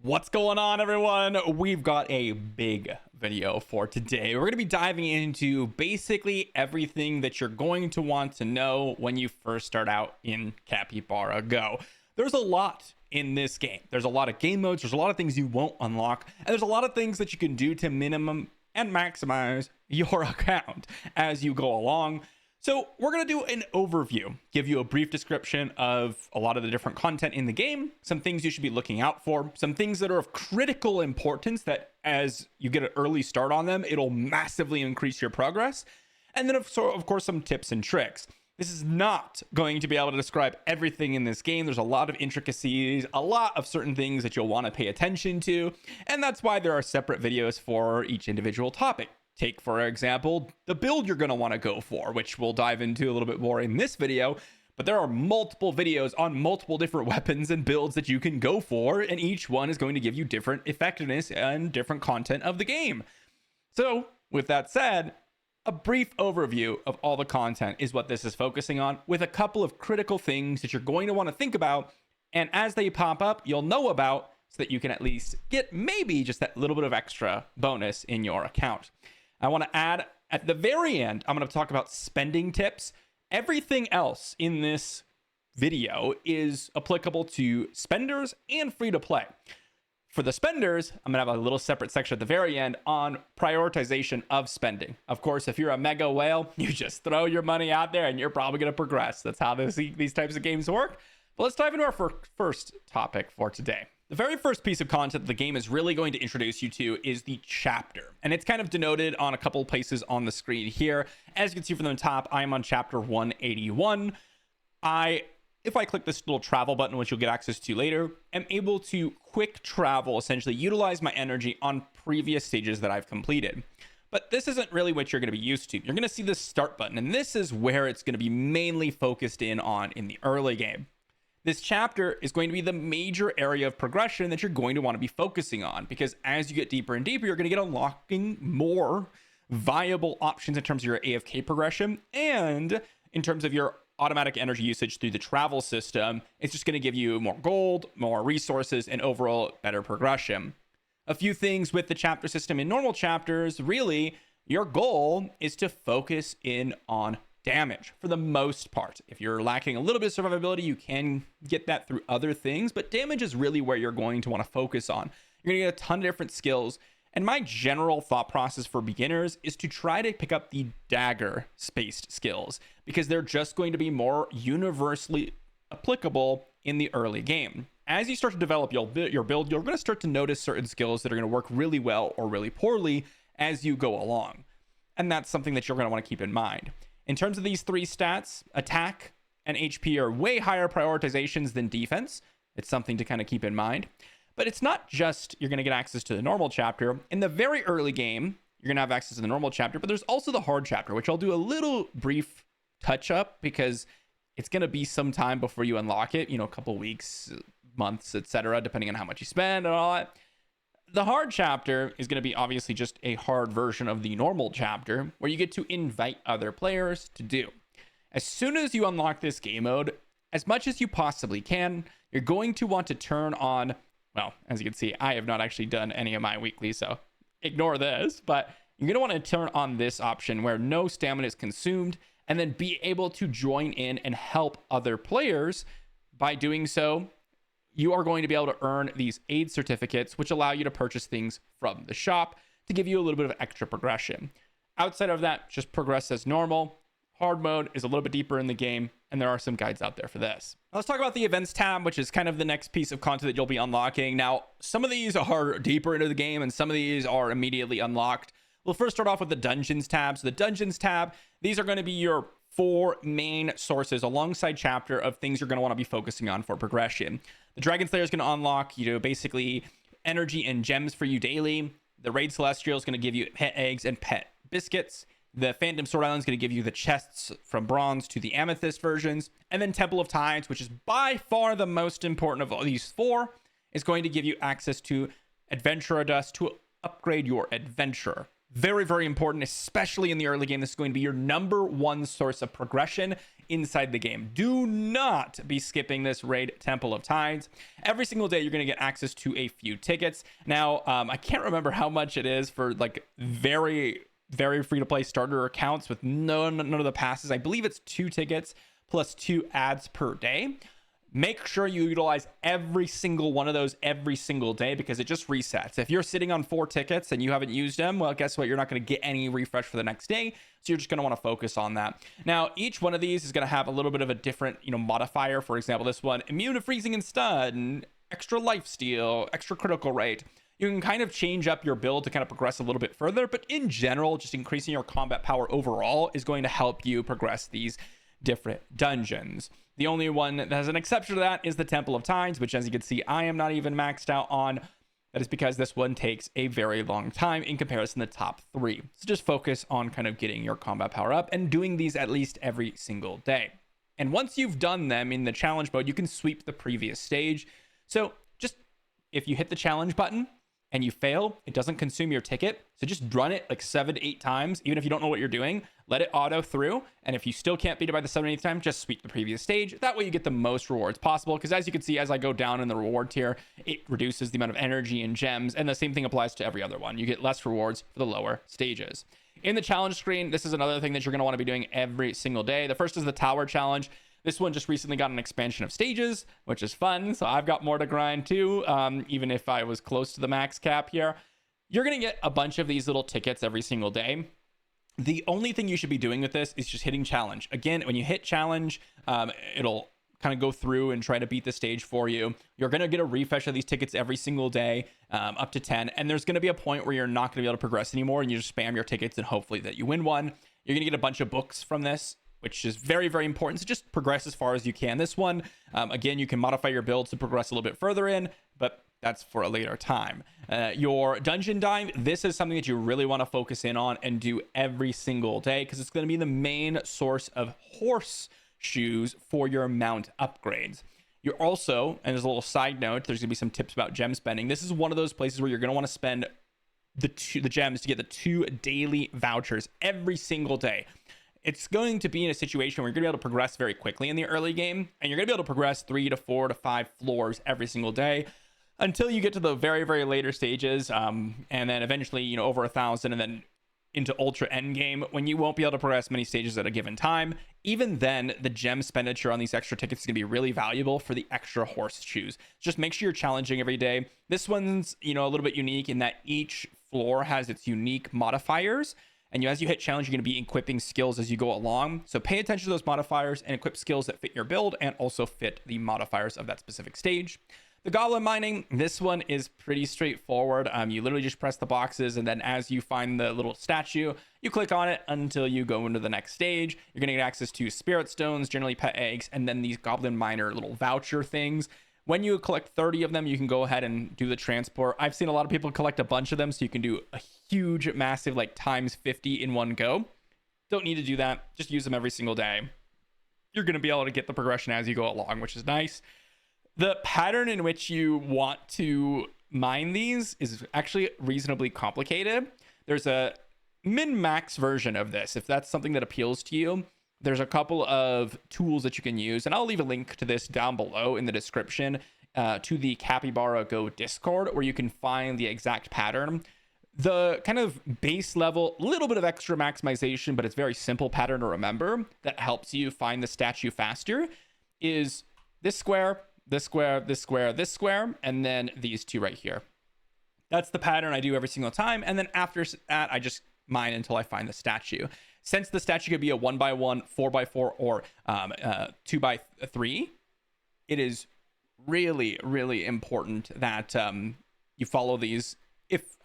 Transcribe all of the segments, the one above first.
What's going on, everyone? We've got a big video for today. We're going to be diving into basically everything that you're going to want to know when you first start out in Capybara Go. There's a lot in this game. There's a lot of game modes. There's a lot of things you won't unlock. And there's a lot of things that you can do to minimum and maximize your account as you go along. So we're going to do an overview, give you a brief description of a lot of the different content in the game, some things you should be looking out for, some things that are of critical importance that as you get an early start on them, it'll massively increase your progress. And then of course, some tips and tricks. This is not going to be able to describe everything in this game. There's a lot of intricacies, a lot of certain things that you'll want to pay attention to. And that's why there are separate videos for each individual topic. Take, for example, the build you're going to want to go for, which we'll dive into a little bit more in this video. But there are multiple videos on multiple different weapons and builds that you can go for, and each one is going to give you different effectiveness and different content of the game. So, with that said, a brief overview of all the content is what this is focusing on, with a couple of critical things that you're going to want to think about, and as they pop up, you'll know about, so that you can at least get maybe just that little bit of extra bonus in your account. I want to add at the very end, I'm going to talk about spending tips. Everything else in this video is applicable to spenders and free to play. For the spenders, I'm going to have a little separate section at the very end on prioritization of spending. Of course, if you're a mega whale, you just throw your money out there and you're probably going to progress. That's how these types of games work. But let's dive into our first topic for today. The very first piece of content the game is really going to introduce you to is the chapter. And it's kind of denoted on a couple places on the screen here. As you can see from the top, I am on chapter 181. If I click this little travel button, which you'll get access to later, am able to quick travel, essentially utilize my energy on previous stages that I've completed. But this isn't really what you're going to be used to. You're going to see the start button, and this is where it's going to be mainly focused in on in the early game. This chapter is going to be the major area of progression that you're going to want to be focusing on, because as you get deeper and deeper, you're going to get unlocking more viable options in terms of your AFK progression and in terms of your automatic energy usage through the travel system. It's just going to give you more gold, more resources, and overall better progression. A few things with the chapter system in normal chapters, really, your goal is to focus in on damage for the most part. If you're lacking a little bit of survivability, you can get that through other things, but damage is really where you're going to want to focus on. You're going to get a ton of different skills, and my general thought process for beginners is to try to pick up the dagger spaced skills, because they're just going to be more universally applicable in the early game. As you start to develop your build, you're going to start to notice certain skills that are going to work really well or really poorly as you go along, and that's something that you're going to want to keep in mind. In terms of these three stats, attack and HP are way higher prioritizations than defense. It's something to kind of keep in mind. But it's not just you're going to get access to the normal chapter. In the very early game, you're going to have access to the normal chapter, but there's also the hard chapter, which I'll do a little brief touch up because it's going to be some time before you unlock it, a couple weeks, months, etc., depending on how much you spend and all that. The hard chapter is going to be obviously just a hard version of the normal chapter where you get to invite other players to do. As soon as you unlock this game mode, as much as you possibly can, you're going to want to turn on, well, as you can see, I have not actually done any of my weekly, so ignore this, but you're going to want to turn on this option where no stamina is consumed and then be able to join in and help other players. By doing so, you are going to be able to earn these aid certificates, which allow you to purchase things from the shop to give you a little bit of extra progression. Outside of that, just progress as normal. Hard mode is a little bit deeper in the game, and there are some guides out there for this. Now let's talk about the events tab, which is kind of the next piece of content that you'll be unlocking. Now, some of these are deeper into the game, and some of these are immediately unlocked. We'll first start off with the dungeons tab. So the dungeons tab, these are going to be your 4 main sources alongside chapter of things you're going to want to be focusing on for progression. The Dragon Slayer is going to unlock, basically energy and gems for you daily. The Raid Celestial is going to give you pet eggs and pet biscuits. The Phantom Sword Island is going to give you the chests from bronze to the amethyst versions. And then Temple of Tides, which is by far the most important of all these 4, is going to give you access to Adventurer Dust to upgrade your Adventurer. Very, very important, especially in the early game. This is going to be your #1 source of progression inside the game. Do not be skipping this raid, Temple of Tides. Every single day, you're going to get access to a few tickets. Now, I can't remember how much it is for like very free-to-play starter accounts with none of the passes. I believe it's 2 tickets plus 2 ads per day. Make sure you utilize every single one of those every single day, because it just resets. If you're sitting on 4 tickets and you haven't used them, well, guess what? You're not going to get any refresh for the next day. So you're just going to want to focus on that. Now, each one of these is going to have a little bit of a different, modifier. For example, this one, immune to freezing and stun, extra lifesteal, extra critical rate. You can kind of change up your build to kind of progress a little bit further, but in general, just increasing your combat power overall is going to help you progress these different dungeons. The only one that has an exception to that is the Temple of Tides, which, as you can see, I am not even maxed out on. That is because this one takes a very long time in comparison to the top 3. So just focus on kind of getting your combat power up and doing these at least every single day. And once you've done them in the challenge mode, you can sweep the previous stage. So just if you hit the challenge button and you fail, it doesn't consume your ticket. So just run it like 7 to 8 times, even if you don't know what you're doing. Let it auto through. And if you still can't beat it by the 7th or 8th time, just sweep the previous stage. That way you get the most rewards possible. Because as you can see, as I go down in the reward tier, it reduces the amount of energy and gems. And the same thing applies to every other one. You get less rewards for the lower stages. In the challenge screen, this is another thing that you're going to want to be doing every single day. The first is the tower challenge. This one just recently got an expansion of stages, which is fun. So I've got more to grind too, even if I was close to the max cap here. You're going to get a bunch of these little tickets every single day. The only thing you should be doing with this is just hitting challenge. Again, when you hit challenge, it'll kind of go through and try to beat the stage for you. You're going to get a refresh of these tickets every single day, up to 10. And there's going to be a point where you're not going to be able to progress anymore, and you just spam your tickets and hopefully that you win one. You're going to get a bunch of books from this, which is very, very important. So just progress as far as you can. This one, again, you can modify your build to progress a little bit further in, but that's for a later time. Your dungeon dive, this is something that you really want to focus in on and do every single day, because it's going to be the main source of horse shoes for your mount upgrades. You're also, and as a little side note, there's going to be some tips about gem spending. This is one of those places where you're going to want to spend the gems to get the 2 daily vouchers every single day. It's going to be in a situation where you're going to be able to progress very quickly in the early game, and you're going to be able to progress 3 to 4 to 5 floors every single day until you get to the very, very later stages, and then eventually, over 1,000, and then into ultra end game, when you won't be able to progress many stages at a given time. Even then, the gem expenditure on these extra tickets is going to be really valuable for the extra horse shoes. Just make sure you're challenging every day. This one's, a little bit unique in that each floor has its unique modifiers. And as you hit challenge, you're going to be equipping skills as you go along. So pay attention to those modifiers and equip skills that fit your build and also fit the modifiers of that specific stage. The goblin mining, this one is pretty straightforward. You literally just press the boxes, and then as you find the little statue, you click on it until you go into the next stage. You're going to get access to spirit stones, generally pet eggs, and then these goblin miner little voucher things. When you collect 30 of them, you can go ahead and do the transport. I've seen a lot of people collect a bunch of them, so you can do a huge, massive, like times 50 in one go. Don't need to do that. Just use them every single day. You're going to be able to get the progression as you go along, which is nice. The pattern in which you want to mine these is actually reasonably complicated. There's a min-max version of this, if that's something that appeals to you. There's a couple of tools that you can use, and I'll leave a link to this down below in the description, to the Capybara Go Discord, where you can find the exact pattern. The kind of base level, little bit of extra maximization, but it's very simple pattern to remember that helps you find the statue faster, is this square, this square, this square, this square, and then these 2 right here. That's the pattern I do every single time. And then after that, I just mine until I find the statue. Since the statue could be a 1x1, 4x4, or 2x3, it is really, really important that you follow these.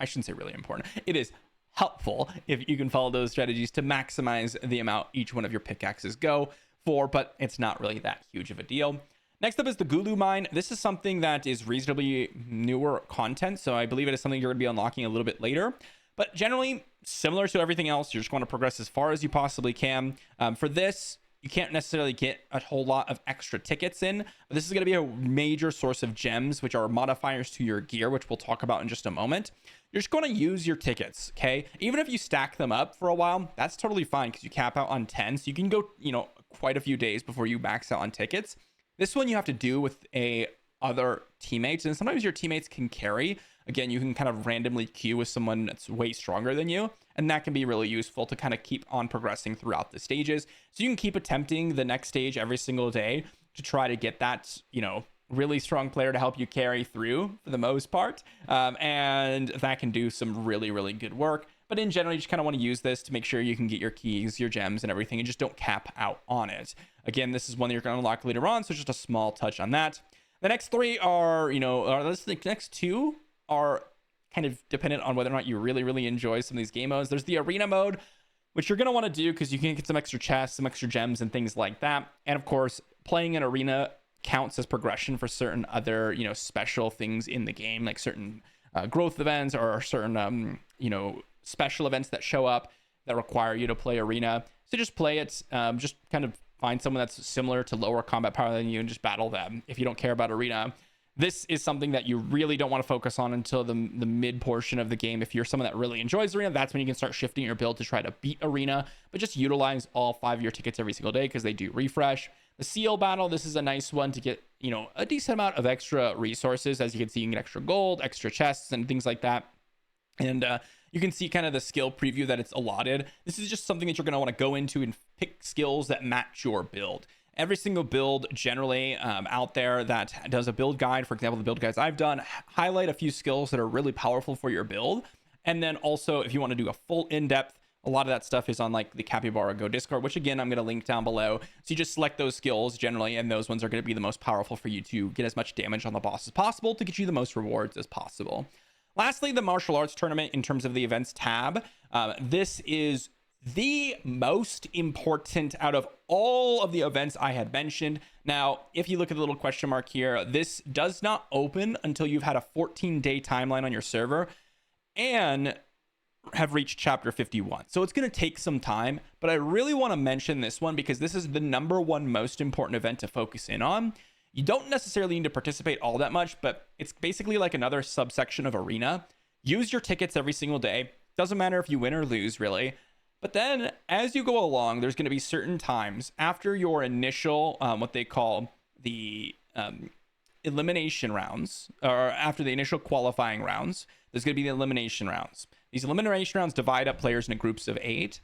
I shouldn't say really important. It is helpful if you can follow those strategies to maximize the amount each one of your pickaxes go for, but it's not really that huge of a deal. Next up is the Gulu Mine. This is something that is reasonably newer content, so I believe it is something you're going to be unlocking a little bit later. But generally, similar to everything else, you're just going to progress as far as you possibly can. For this, you can't necessarily get a whole lot of extra tickets in, but this is going to be a major source of gems, which are modifiers to your gear, which we'll talk about in just a moment. You're just going to use your tickets, okay? Even if you stack them up for a while, that's totally fine because you cap out on 10. So you can go, quite a few days before you max out on tickets. This one you have to do with other teammates, and sometimes your teammates can carry. Again, you can kind of randomly queue with someone that's way stronger than you, and that can be really useful to kind of keep on progressing throughout the stages. So you can keep attempting the next stage every single day to try to get that, really strong player to help you carry through for the most part. And that can do some really, really good work. But in general, you just kind of want to use this to make sure you can get your keys, your gems, and everything, and just don't cap out on it. Again, this is one that you're going to unlock later on, so just a small touch on that. The next three are, the next two are kind of dependent on whether or not you really, really enjoy some of these game modes. There's the arena mode, which you're going to want to do because you can get some extra chests, some extra gems, and things like that. And of course, playing an arena counts as progression for certain other, special things in the game, like certain growth events or certain, special events that show up that require you to play arena. So just play it, just kind of find someone that's similar to lower combat power than you and just battle them if you don't care about arena. This is something that you really don't want to focus on until the mid portion of the game. If you're someone that really enjoys arena, that's when you can start shifting your build to try to beat arena, but just utilize all 5 of your tickets every single day because they do refresh. The seal battle, this is a nice one to get, a decent amount of extra resources. As you can see, you can get extra gold, extra chests, and things like that. And you can see kind of the skill preview that it's allotted. This is just something that you're going to want to go into and pick skills that match your build. Every single build generally out there that does a build guide, for example, the build guides I've done, highlight a few skills that are really powerful for your build. And then also, if you want to do a full in-depth, a lot of that stuff is on like the Capybara Go Discord, which again, I'm going to link down below. So you just select those skills generally, and those ones are going to be the most powerful for you to get as much damage on the boss as possible to get you the most rewards as possible. Lastly, the martial arts tournament in terms of the events tab. This is the most important out of all of the events I had mentioned. Now, if you look at the little question mark here, this does not open until you've had a 14-day timeline on your server and have reached chapter 51. So it's going to take some time, but I really want to mention this one because this is the #1 most important event to focus in on. You don't necessarily need to participate all that much, but it's basically like another subsection of arena. Use your tickets every single day. Doesn't matter if you win or lose, really. But then as you go along, there's going to be certain times after your initial, what they call the elimination rounds, or after the initial qualifying rounds, there's going to be the elimination rounds. These elimination rounds divide up players into groups of 8.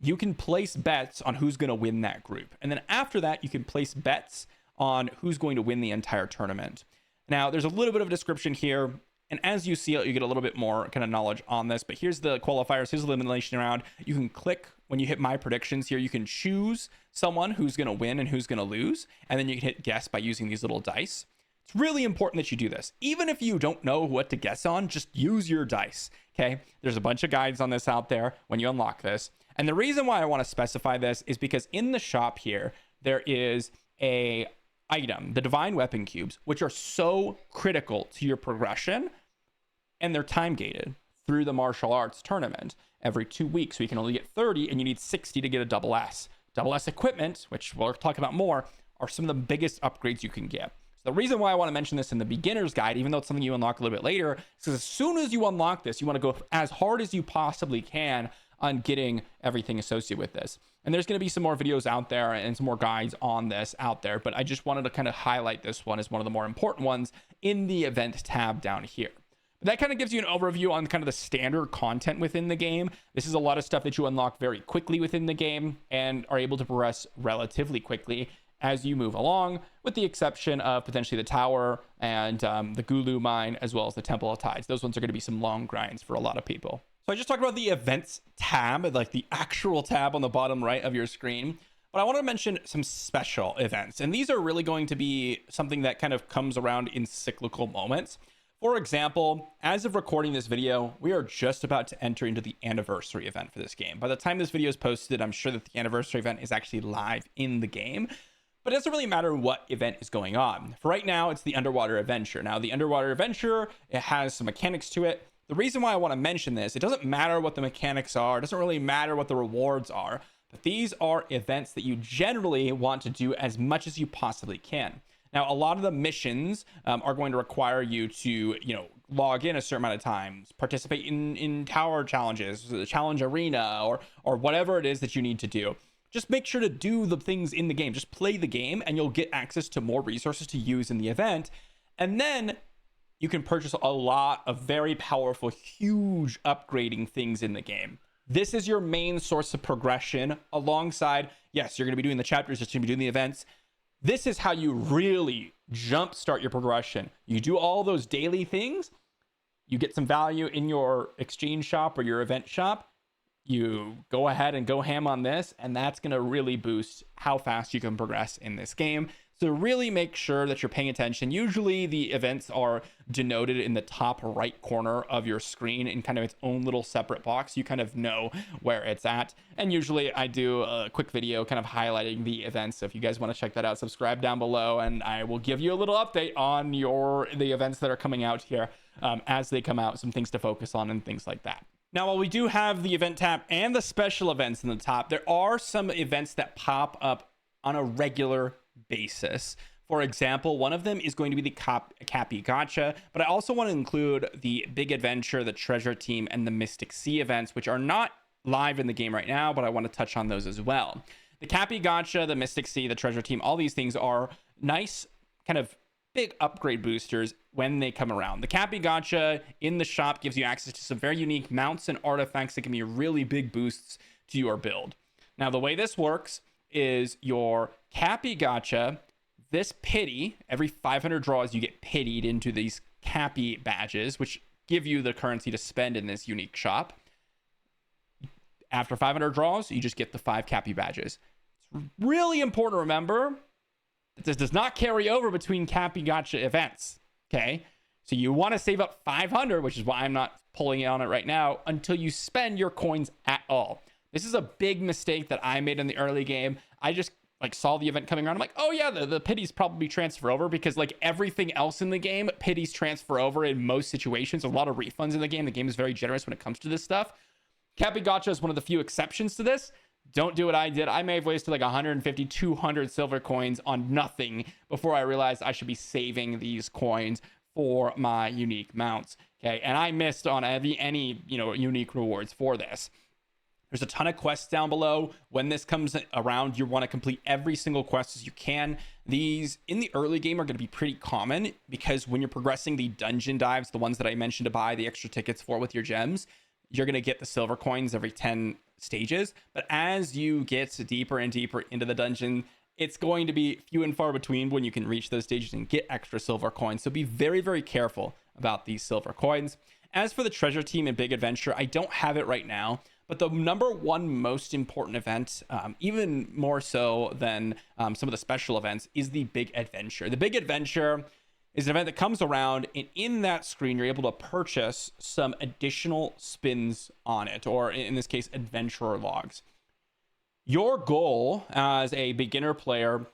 You can place bets on who's going to win that group. And then after that, you can place bets on who's going to win the entire tournament. Now, there's a little bit of a description here, and as you see it, you get a little bit more kind of knowledge on this, but here's the qualifiers, here's the elimination round. You can click, when you hit my predictions here, you can choose someone who's going to win and who's going to lose, and then you can hit guess by using these little dice. It's really important that you do this. Even if you don't know what to guess on, just use your dice, okay? There's a bunch of guides on this out there when you unlock this. And the reason why I want to specify this is because in the shop here, there is a item, the divine weapon cubes, which are so critical to your progression, and they're time gated through the martial arts tournament every 2 weeks. So you can only get 30 and you need 60 to get a double S. Double S equipment, which we'll talk about more, are some of the biggest upgrades you can get. So the reason why I want to mention this in the beginner's guide, even though it's something you unlock a little bit later, is because as soon as you unlock this, you want to go as hard as you possibly can on getting everything associated with this. And there's going to be some more videos out there and some more guides on this out there, but I just wanted to kind of highlight this one as one of the more important ones in the event tab down here. But that kind of gives you an overview on kind of the standard content within the game. This is a lot of stuff that you unlock very quickly within the game and are able to progress relatively quickly as you move along, with the exception of potentially the tower and the Gulu mine, as well as the Temple of Tides. Those ones are going to be some long grinds for a lot of people. So I just talked about the events tab, like the actual tab on the bottom right of your screen, but I want to mention some special events. And these are really going to be something that kind of comes around in cyclical moments. For example, as of recording this video, we are just about to enter into the anniversary event for this game. By the time this video is posted, I'm sure that the anniversary event is actually live in the game. But it doesn't really matter what event is going on. For right now, it's the Underwater Adventure. Now, the Underwater Adventure, it has some mechanics to it. The reason why I want to mention this, it doesn't matter what the mechanics are. It doesn't really matter what the rewards are. But these are events that you generally want to do as much as you possibly can. Now, a lot of the missions are going to require you to, log in a certain amount of times, participate in tower challenges, the challenge arena, or whatever it is that you need to do. Just make sure to do the things in the game. Just play the game and you'll get access to more resources to use in the event. And then you can purchase a lot of very powerful, huge upgrading things in the game. This is your main source of progression alongside, yes, you're going to be doing the chapters, you're going to be doing the events. This is how you really jumpstart your progression. You do all those daily things, you get some value in your exchange shop or your event shop, you go ahead and go ham on this, and that's going to really boost how fast you can progress in this game. So really make sure that you're paying attention. Usually the events are denoted in the top right corner of your screen in kind of its own little separate box. You kind of know where it's at. And usually I do a quick video kind of highlighting the events. So if you guys want to check that out, subscribe down below and I will give you a little update on the events that are coming out here as they come out, some things to focus on and things like that. Now, while we do have the event tab and the special events in the top, there are some events that pop up on a regular basis. For example, one of them is going to be the Capy Gacha, but I also want to include the Big Adventure, the Treasure Team, and the Mystic Sea events, which are not live in the game right now, but I want to touch on those as well. The Capy Gacha, the Mystic Sea, the Treasure Team, all these things are nice kind of big upgrade boosters when they come around. The Capy Gacha in the shop gives you access to some very unique mounts and artifacts that can be really big boosts to your build. Now, the way this works is your Capy Gacha, this pity, every 500 draws you get pitied into these Capy badges, which give you the currency to spend in this unique shop. After 500 draws, you just get the 5 Capy badges. It's really important to remember that this does not carry over between Capy Gacha events, okay? So you want to save up 500, which is why I'm not pulling it on it right now, until you spend your coins at all. This is a big mistake that I made in the early game. I just saw the event coming around. I'm like, oh yeah, the pities probably transfer over because like everything else in the game, pities transfer over in most situations. A lot of refunds in the game. The game is very generous when it comes to this stuff. Capy Gacha is one of the few exceptions to this. Don't do what I did. I may have wasted like 150, 200 silver coins on nothing before I realized I should be saving these coins for my unique mounts. Okay, and I missed on any unique rewards for this. There's a ton of quests down below. When this comes around, you want to complete every single quest as you can. These in the early game are going to be pretty common because when you're progressing the dungeon dives, the ones that I mentioned to buy the extra tickets for with your gems, you're going to get the silver coins every 10 stages. But as you get deeper and deeper into the dungeon, it's going to be few and far between when you can reach those stages and get extra silver coins. So be very, very careful about these silver coins. As for the Treasure Team and Big Adventure, I don't have it right now. But the number one most important event, even more so than some of the special events, is the Big Adventure. The Big Adventure is an event that comes around, and in that screen, you're able to purchase some additional spins on it, or in this case, adventurer logs. Your goal as a beginner player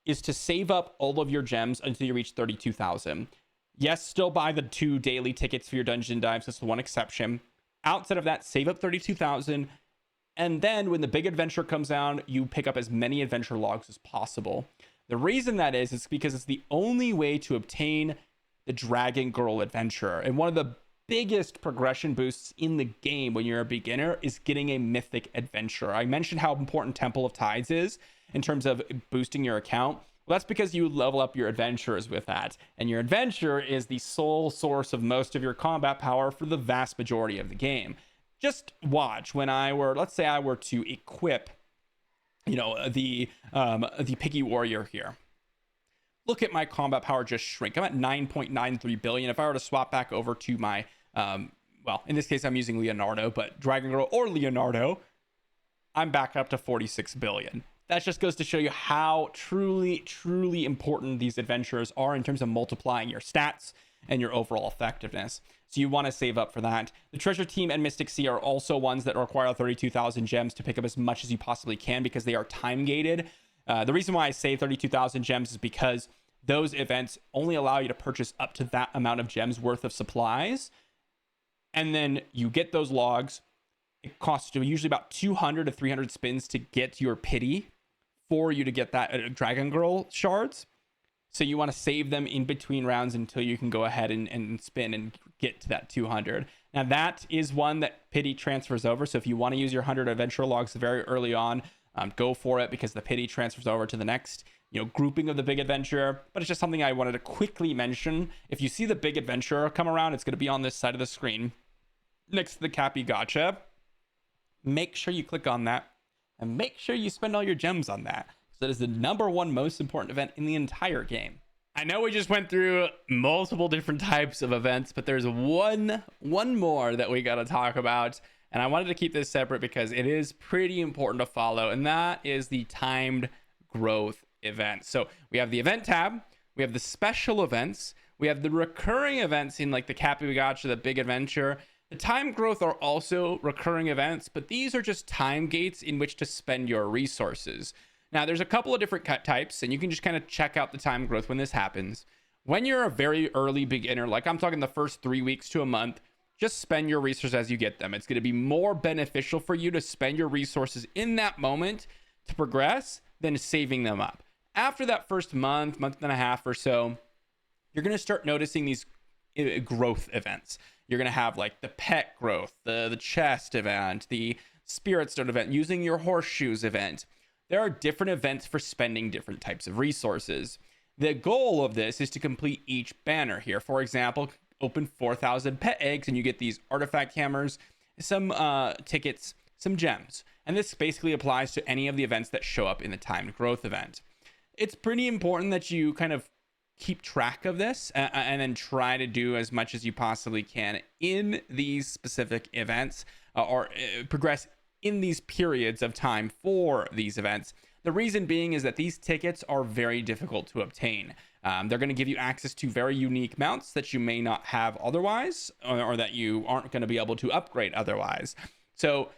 is to save up all of your gems until you reach 32,000. Yes, still buy the 2 daily tickets for your dungeon dives. That's the one exception. Outside of that, save up 32,000, and then when the Big Adventure comes down, you pick up as many adventure logs as possible. The reason that is because it's the only way to obtain the Dragon Girl Adventurer, and one of the biggest progression boosts in the game when you're a beginner is getting a mythic adventurer. I mentioned how important Temple of Tides is in terms of boosting your account. Well, that's because you level up your adventurers with that. And your adventurer is the sole source of most of your combat power for the vast majority of the game. Just watch when let's say I were to equip, the Piggy Warrior here. Look at my combat power just shrink. I'm at 9.93 billion. If I were to swap back over to my, in this case, I'm using Leonardo, but Dragon Girl or Leonardo, I'm back up to 46 billion. That just goes to show you how truly, truly important these adventurers are in terms of multiplying your stats and your overall effectiveness. So you want to save up for that. The Treasure Team and Mystic Sea are also ones that require 32,000 gems to pick up as much as you possibly can because they are time gated. The reason why I say 32,000 gems is because those events only allow you to purchase up to that amount of gems worth of supplies. And then you get those logs. it costs you usually about 200 to 300 spins to get your pity for you to get that Dragon Girl shards. So you want to save them in between rounds until you can go ahead and spin and get to that 200. Now that is one that pity transfers over. So if you want to use your 100 adventure logs very early on, go for it, because the pity transfers over to the next grouping of the big adventure. But it's just something I wanted to quickly mention. If you see the big adventure come around, it's going to be on this side of the screen next to the Capy Gacha. Make sure you click on that and make sure you spend all your gems on that. So that is the #1 most important event in the entire game. I know we just went through multiple different types of events, but there's one more that we got to talk about. And I wanted to keep this separate because it is pretty important to follow. And that is the timed growth event. So we have the event tab, we have the special events, we have the recurring events in like the Capy Gacha, the big adventure. The time growth are also recurring events, but these are just time gates in which to spend your resources. Now, there's a couple of different cut types, and you can just kind of check out the time growth when this happens. When you're a very early beginner, like I'm talking the first 3 weeks to a month, just spend your resources as you get them. It's going to be more beneficial for you to spend your resources in that moment to progress than saving them up. After that first month and a half or so, you're going to start noticing these growth events. You're going to have like the pet growth, the chest event, the spirit stone event, using your horseshoes event. There are different events for spending different types of resources. The goal of this is to complete each banner here. For example, open 4,000 pet eggs and you get these artifact hammers, some tickets, some gems. And this basically applies to any of the events that show up in the timed growth event. It's pretty important that you kind of keep track of this and then try to do as much as you possibly can in these specific events or progress in these periods of time for these events. The reason being is that these tickets are very difficult to obtain. They're going to give you access to very unique mounts that you may not have otherwise, or that you aren't going to be able to upgrade otherwise. So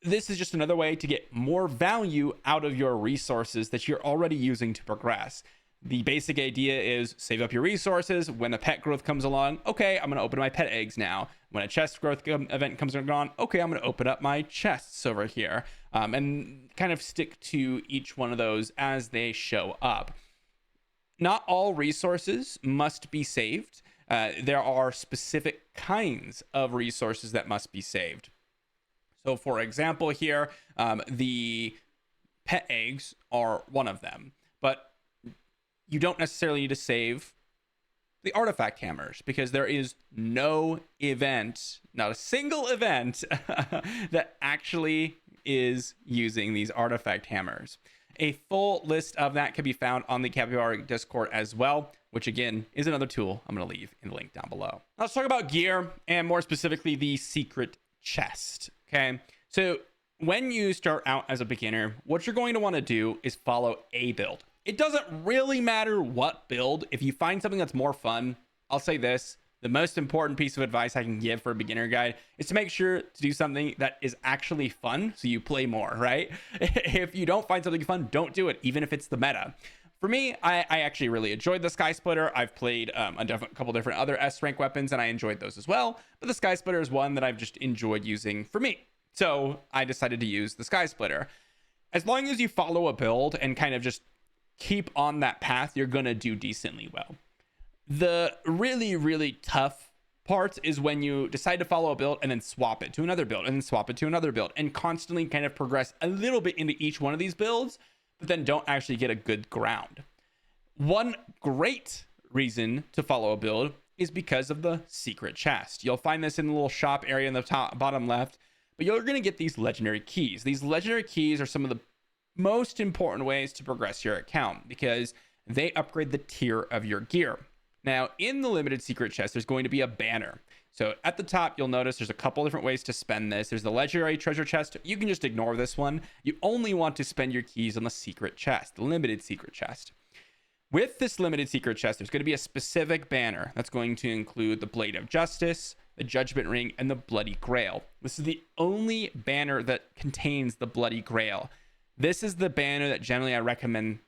this is just another way to get more value out of your resources that you're already using to progress. The basic idea is save up your resources. When a pet growth comes along, okay, I'm going to open my pet eggs now. When a chest growth event comes along, okay, I'm going to open up my chests over here, and kind of stick to each one of those as they show up. Not all resources must be saved. There are specific kinds of resources that must be saved. So for example here, the pet eggs are one of them, but you don't necessarily need to save the artifact hammers, because there is no event, not a single event that actually is using these artifact hammers. A full list of that can be found on the Capybara Discord as well, which again is another tool I'm going to leave in the link down below. Now let's talk about gear, and more specifically the secret chest. Okay, so when you start out as a beginner, what you're going to want to do is follow a build. It doesn't really matter what build. If you find something that's more fun, I'll say this: the most important piece of advice I can give for a beginner guide is to make sure to do something that is actually fun so you play more, right? If you don't find something fun, don't do it, even if it's the meta. For me, I actually really enjoyed the Sky Splitter. I've played a couple different other S rank weapons, and I enjoyed those as well. But the Sky Splitter is one that I've just enjoyed using for me. So I decided to use the Sky Splitter. As long as you follow a build and kind of just keep on that path, you're going to do decently well. The really, really tough part is when you decide to follow a build and then swap it to another build and then swap it to another build and constantly kind of progress a little bit into each one of these builds, but then don't actually get a good ground. One great reason to follow a build is because of the secret chest. You'll find this in the little shop area in the bottom left, but you're going to get these legendary keys. These legendary keys are some of the most important ways to progress your account because they upgrade the tier of your gear. Now, in the limited secret chest, there's going to be a banner. So at the top, you'll notice there's a couple different ways to spend this. There's the legendary treasure chest. You can just ignore this one. You only want to spend your keys on the secret chest, the limited secret chest. With this limited secret chest, there's going to be a specific banner that's going to include the Blade of Justice, the Judgment Ring, and the Bloody Grail. This is the only banner that contains the Bloody Grail. This is the banner that generally I recommend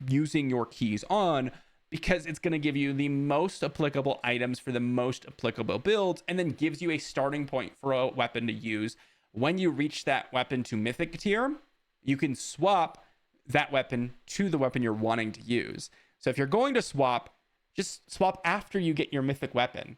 using your keys on because it's going to give you the most applicable items for the most applicable builds and then gives you a starting point for a weapon to use when you reach that weapon to mythic tier, you can swap that weapon to the weapon you're wanting to use. So if you're going to swap, just swap after you get your mythic weapon.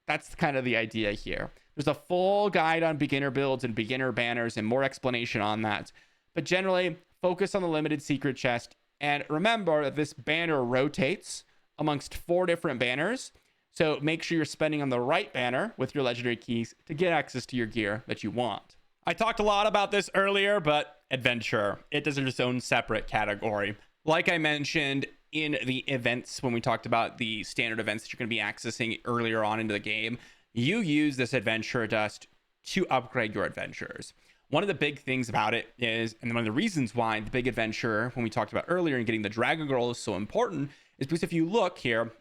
That's kind of the idea here. There's a full guide on beginner builds and beginner banners and more explanation on that. But generally, focus on the limited secret chest. And remember that this banner rotates amongst 4 different banners. So make sure you're spending on the right banner with your legendary keys to get access to your gear that you want. I talked a lot about this earlier, but adventure, it deserves its own separate category. Like I mentioned in the events, when we talked about the standard events that you're going to be accessing earlier on into the game, you use this adventure dust to upgrade your adventures. One of the big things about it is, and one of the reasons why the big adventure, when we talked about earlier, and getting the Dragon Girl is so important, is because if you look here,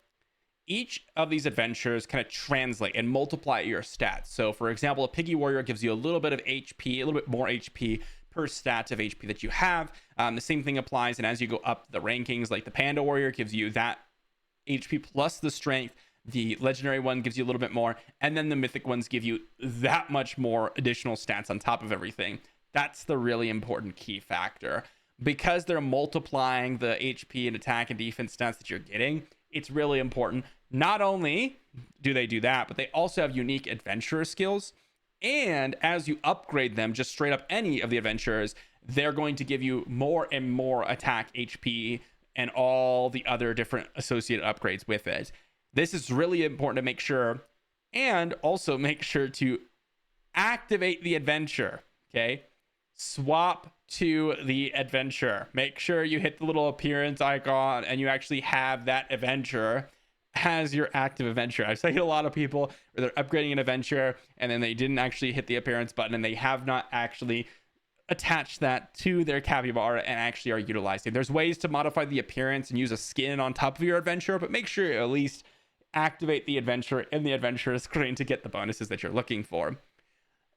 each of these adventures kind of translate and multiply your stats. So for example, a Piggy Warrior gives you a little bit of HP, a little bit more HP per stat of HP that you have. The same thing applies, and as you go up the rankings, like the Panda Warrior gives you that HP plus the strength. The legendary one gives you a little bit more, and then the mythic ones give you that much more additional stats on top of everything. That's the really important key factor. Because they're multiplying the HP and attack and defense stats that you're getting, it's really important. Not only do they do that, but they also have unique adventurer skills. And as you upgrade them, just straight up any of the adventurers, they're going to give you more and more attack HP and all the other different associated upgrades with it. This is really important to make sure, and also make sure to activate the adventure, okay? Swap to the adventure. Make sure you hit the little appearance icon and you actually have that adventure as your active adventure. I've seen a lot of people where they're upgrading an adventure and then they didn't actually hit the appearance button and they have not actually attached that to their Capybara and actually are utilizing. There's ways to modify the appearance and use a skin on top of your adventure, but make sure you at least activate the adventure in the adventure screen to get the bonuses that you're looking for.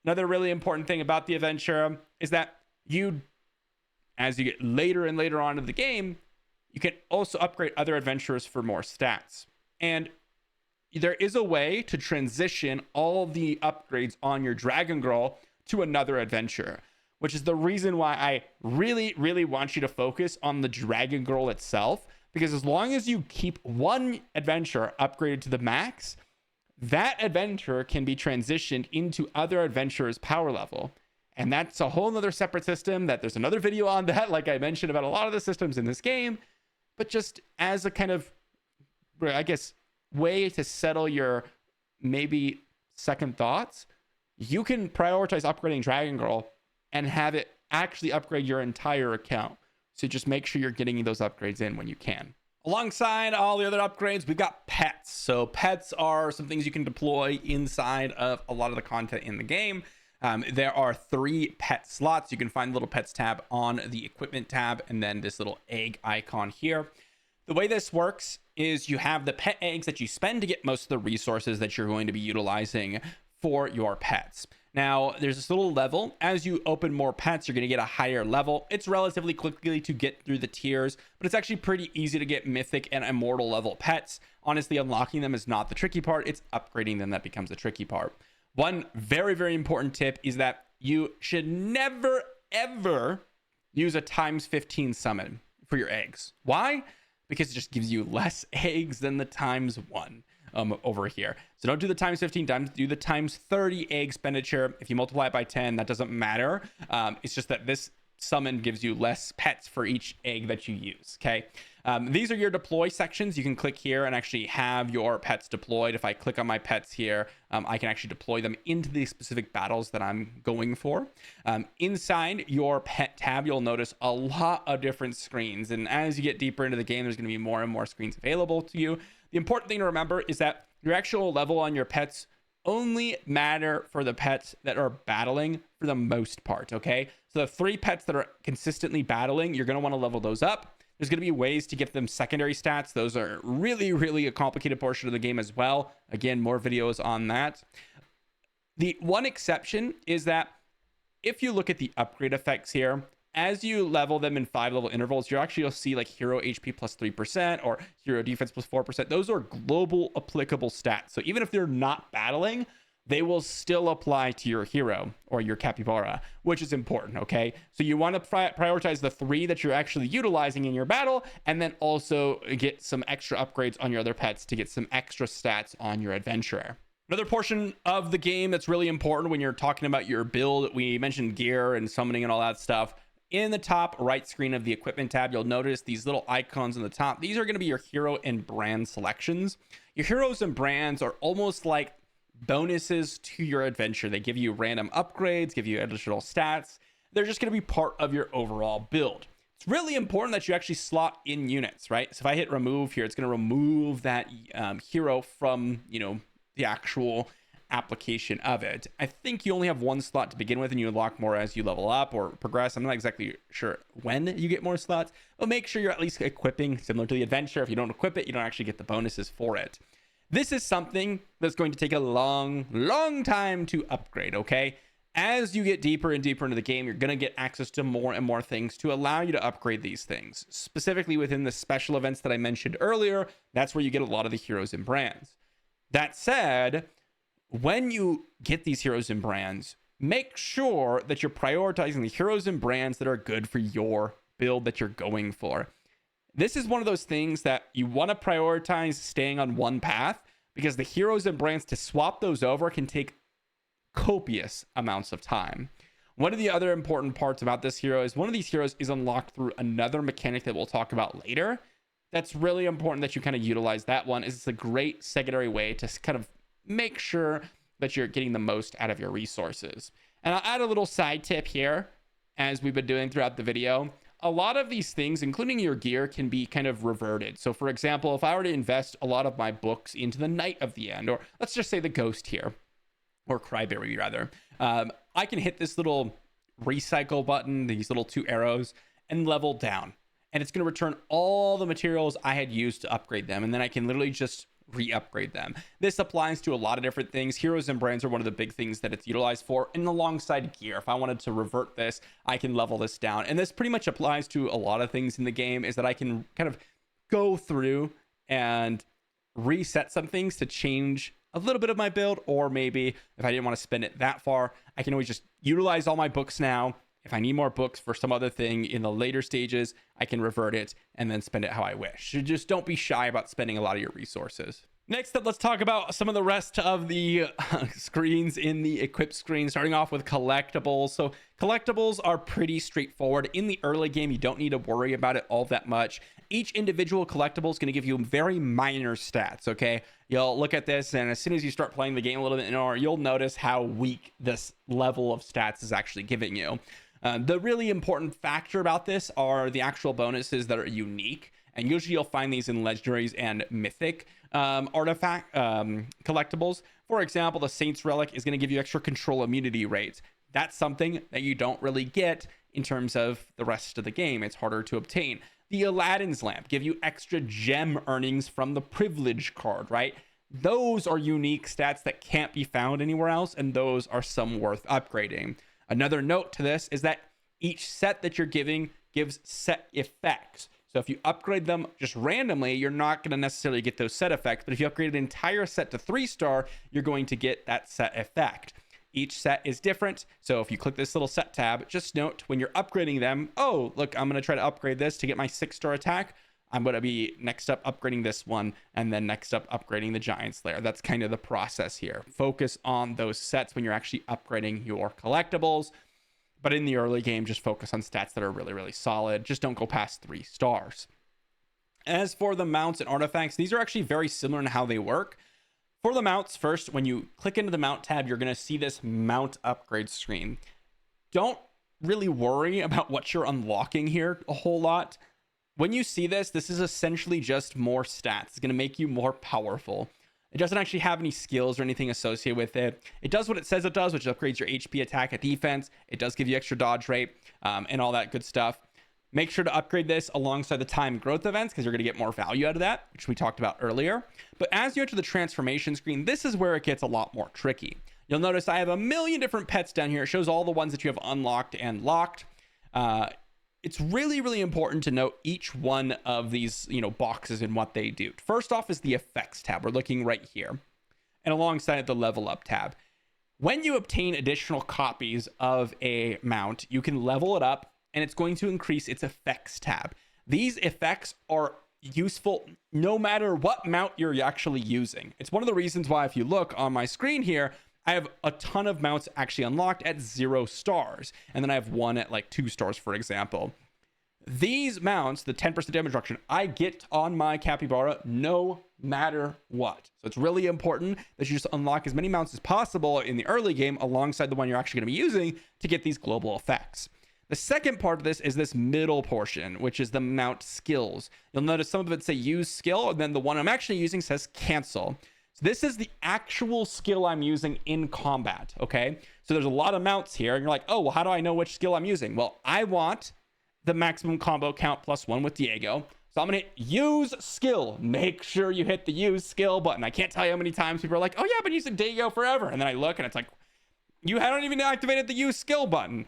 Another really important thing about the adventure is that you, as you get later and later on in the game, you can also upgrade other adventurers for more stats. And there is a way to transition all the upgrades on your Dragon Girl to another adventure, which is the reason why I really, really want you to focus on the Dragon Girl itself. Because as long as you keep one adventure upgraded to the max, that adventure can be transitioned into other adventurers' power level. And that's a whole nother separate system that there's another video on that, like I mentioned, about a lot of the systems in this game. But just as a kind of, I guess, way to settle your maybe second thoughts, you can prioritize upgrading Dragon Girl and have it actually upgrade your entire account. So just make sure you're getting those upgrades in when you can. Alongside all the other upgrades, we've got pets. So pets are some things you can deploy inside of a lot of the content in the game. There are 3 pet slots. You can find the little pets tab on the equipment tab and then this little egg icon here. The way this works is you have the pet eggs that you spend to get most of the resources that you're going to be utilizing for your pets. Now, there's this little level. As you open more pets, you're going to get a higher level. It's relatively quickly to get through the tiers, but it's actually pretty easy to get mythic and immortal level pets. Honestly, unlocking them is not the tricky part. It's upgrading them that becomes the tricky part. One very, very important tip is that you should never, ever use a times 15 summon for your eggs. Why? Because it just gives you less eggs than the times 1. Over here. So don't do the times 15 times, do the times 30 egg expenditure. If you multiply it by 10, that doesn't matter. It's just that this summon gives you less pets for each egg that you use. Okay. These are your deploy sections. You can click here and actually have your pets deployed. If I click on my pets here, I can actually deploy them into the specific battles that I'm going for. Inside your pet tab, you'll notice a lot of different screens. And as you get deeper into the game, there's going to be more and more screens available to you. The important thing to remember is that your actual level on your pets only matter for the pets that are battling for the most part, okay? So the 3 pets that are consistently battling, you're going to want to level those up. There's going to be ways to get them secondary stats. Those are really, really a complicated portion of the game as well. Again, more videos on that. The one exception is that if you look at the upgrade effects here, as you level them in 5 level intervals, you'll see like hero HP plus 3% or hero defense plus 4%. Those are global applicable stats. So even if they're not battling, they will still apply to your hero or your Capybara, which is important, okay? So you want to prioritize the 3 that you're actually utilizing in your battle, and then also get some extra upgrades on your other pets to get some extra stats on your adventurer. Another portion of the game that's really important when you're talking about your build, we mentioned gear and summoning and all that stuff. In the top right screen of the equipment tab, you'll notice these little icons on the top. These are going to be your hero and brand selections. Your heroes and brands are almost like bonuses to your adventure. They give you random upgrades, give you additional stats. They're just going to be part of your overall build. It's really important that you actually slot in units, right? So if I hit remove here, it's going to remove that hero from, the actual application of it. I think you only have 1 slot to begin with, and you unlock more as you level up or progress. I'm not exactly sure when you get more slots, but make sure you're at least equipping similar to the adventure. If you don't equip it, you don't actually get the bonuses for it. This is something that's going to take a long time to upgrade, okay? As you get deeper and deeper into the game, you're going to get access to more and more things to allow you to upgrade these things. Specifically within the special events that I mentioned earlier, that's where you get a lot of the heroes and brands. That said, when you get these heroes and brands, make sure that you're prioritizing the heroes and brands that are good for your build that you're going for. This is one of those things that you want to prioritize staying on one path, because the heroes and brands, to swap those over, can take copious amounts of time. One of the other important parts about this hero is one of these heroes is unlocked through another mechanic that we'll talk about later. That's really important that you kind of utilize that one. It's a great secondary way to kind of make sure that you're getting the most out of your resources. And I'll add a little side tip here, as we've been doing throughout the video. A lot of these things, including your gear, can be kind of reverted. So for example, if I were to invest a lot of my books into the Knight of the End, or let's just say the Ghost here, or Cryberry rather, I can hit this little recycle button, these little 2 arrows, and level down. And it's going to return all the materials I had used to upgrade them. And then I can literally just re-upgrade them. This applies to a lot of different things. Heroes and brands are one of the big things that it's utilized for. And alongside gear, if I wanted to revert this, I can level this down. And this pretty much applies to a lot of things in the game, is that I can kind of go through and reset some things to change a little bit of my build. Or maybe if I didn't want to spend it that far, I can always just utilize all my books now. If I need more books for some other thing in the later stages, I can revert it and then spend it how I wish. So just don't be shy about spending a lot of your resources. Next up, let's talk about some of the rest of the screens in the equip screen, starting off with collectibles. So collectibles are pretty straightforward. In the early game, you don't need to worry about it all that much. Each individual collectible is going to give you very minor stats, okay? You'll look at this, and as soon as you start playing the game a little bit more, you'll notice how weak this level of stats is actually giving you. The really important factor about this are the actual bonuses that are unique, and usually you'll find these in legendaries and mythic artifact collectibles. For example, the Saint's Relic is going to give you extra control immunity rates. That's something that you don't really get in terms of the rest of the game. It's harder to obtain. The Aladdin's Lamp give you extra gem earnings from the privilege card, right? Those are unique stats that can't be found anywhere else, and those are some worth upgrading. Another note to this is that each set that you're giving gives set effects. So if you upgrade them just randomly, you're not going to necessarily get those set effects. But if you upgrade an entire set to 3-star, you're going to get that set effect. Each set is different. So if you click this little set tab, just note when you're upgrading them, oh, look, I'm going to try to upgrade this to get my 6-star attack. I'm going to be next up upgrading this one, and then next up upgrading the Giant Slayer. That's kind of the process here. Focus on those sets when you're actually upgrading your collectibles. But in the early game, just focus on stats that are really, really solid. Just don't go past 3 stars. As for the mounts and artifacts, these are actually very similar in how they work. For the mounts, first, when you click into the mount tab, you're going to see this mount upgrade screen. Don't really worry about what you're unlocking here a whole lot. When you see this, this is essentially just more stats. It's going to make you more powerful. It doesn't actually have any skills or anything associated with it. It does what it says it does, which upgrades your HP, attack, and defense. It does give you extra dodge rate and all that good stuff. Make sure to upgrade this alongside the time growth events, because you're going to get more value out of that, which we talked about earlier. But as you enter the transformation screen, this is where it gets a lot more tricky. You'll notice I have a million different pets down here. It shows all the ones that you have unlocked and locked. It's really, really important to note each one of these, boxes and what they do. First off is the effects tab. We're looking right here. And alongside it, the level up tab. When you obtain additional copies of a mount, you can level it up and it's going to increase its effects tab. These effects are useful no matter what mount you're actually using. It's one of the reasons why, if you look on my screen here, I have a ton of mounts actually unlocked at 0 stars. And then I have one at like 2 stars, for example. These mounts, the 10% damage reduction, I get on my Capybara no matter what. So it's really important that you just unlock as many mounts as possible in the early game alongside the one you're actually going to be using to get these global effects. The second part of this is this middle portion, which is the mount skills. You'll notice some of it say use skill, and then the one I'm actually using says cancel. So this is the actual skill I'm using in combat, okay? So there's a lot of mounts here, and you're like, oh, well, how do I know which skill I'm using? Well, I want the maximum combo count +1 with Diego. So I'm gonna hit use skill. Make sure you hit the use skill button. I can't tell you how many times people are like, oh yeah, I've been using Diego forever. And then I look and it's like, you haven't even activated the use skill button.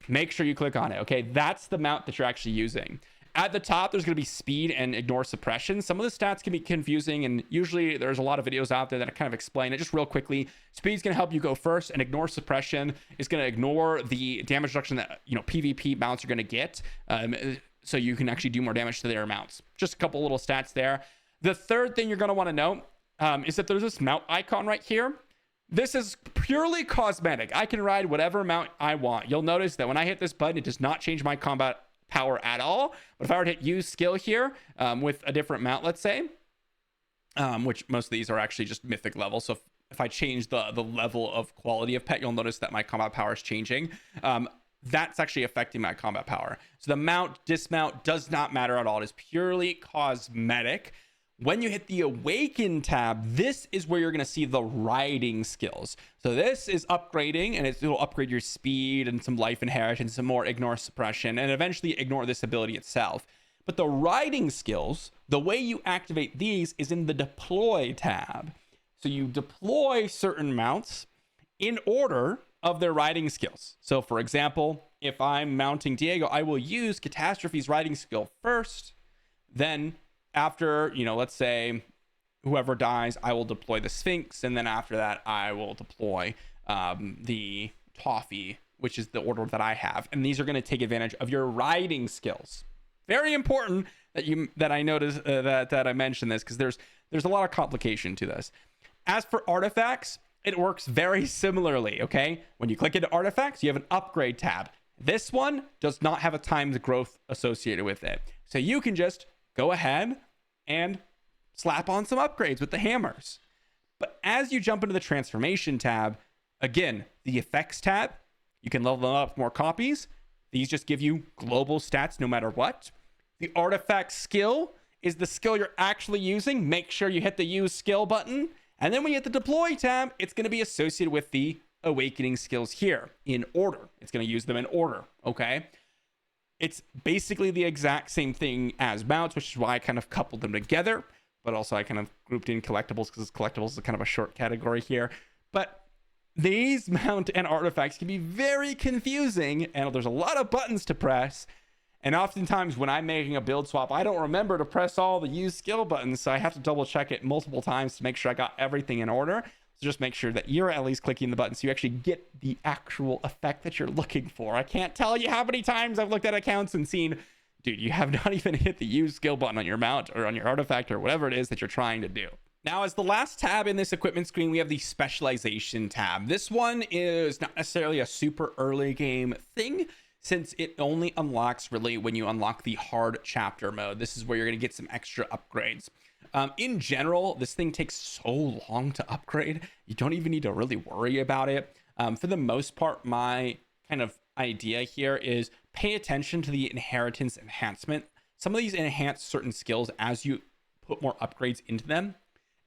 Make sure you click on it, okay? That's the mount that you're actually using. At the top, there's going to be speed and ignore suppression. Some of the stats can be confusing, and usually there's a lot of videos out there that kind of explain it. Just real quickly, speed's going to help you go first, and ignore suppression is going to ignore the damage reduction that, you know, PvP mounts are going to get, so you can actually do more damage to their mounts. Just a couple little stats there. The third thing you're going to want to know is that there's this mount icon right here. This is purely cosmetic. I can ride whatever mount I want. You'll notice that when I hit this button, it does not change my combat power at all. But if I were to hit use skill here with a different mount, let's say, which most of these are actually just mythic level. So if I change the level of quality of pet, you'll notice that my combat power is changing. That's actually affecting my combat power. So the mount, dismount does not matter at all. It is purely cosmetic. When you hit the Awaken tab, this is where you're going to see the riding skills. So this is upgrading, and it'll upgrade your speed and some life inheritance, some more ignore suppression, and eventually ignore this ability itself. But the riding skills, the way you activate these is in the Deploy tab. So you deploy certain mounts in order of their riding skills. So for example, if I'm mounting Diego, I will use Catastrophe's riding skill first, then after, you know, let's say whoever dies, I will deploy the Sphinx, and then after that I will deploy the Toffee, which is the order that I have. And these are going to take advantage of your riding skills. Very important that I noticed that I mentioned this, because there's a lot of complication to this. As for artifacts, it works very similarly, okay? When you click into artifacts, you have an upgrade tab. This one does not have a timed growth associated with it. So you can just go ahead and slap on some upgrades with the hammers. But as you jump into the transformation tab, again, the effects tab, you can level them up more copies. These just give you global stats no matter what. The artifact skill is the skill you're actually using. Make sure you hit the use skill button. And then when you hit the deploy tab, it's going to be associated with the awakening skills here in order. It's going to use them in order, okay? It's basically the exact same thing as mounts, which is why I kind of coupled them together, but also I kind of grouped in collectibles because collectibles is kind of a short category here. But these mount and artifacts can be very confusing, and there's a lot of buttons to press. And oftentimes when I'm making a build swap, I don't remember to press all the use skill buttons, so I have to double check it multiple times to make sure I got everything in order. So just make sure that you're at least clicking the button so you actually get the actual effect that you're looking for. I can't tell you how many times I've looked at accounts and seen, dude, you have not even hit the use skill button on your mount or on your artifact or whatever it is that you're trying to do. Now, as the last tab in this equipment screen, we have the specialization tab. This one is not necessarily a super early game thing, since it only unlocks really when you unlock the hard chapter mode. This is where you're going to get some extra upgrades. In general, this thing takes so long to upgrade, you don't even need to really worry about it. For the most part, my kind of idea here is pay attention to the inheritance enhancement. Some of these enhance certain skills as you put more upgrades into them,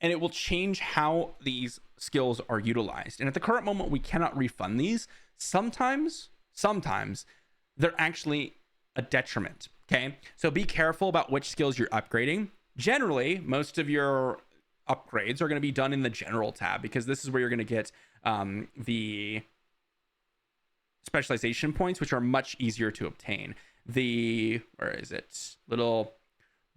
and it will change how these skills are utilized. And at the current moment, we cannot refund these. Sometimes they're actually a detriment, okay? So be careful about which skills you're upgrading. Generally, most of your upgrades are going to be done in the general tab, because this is where you're going to get the specialization points, which are much easier to obtain. Little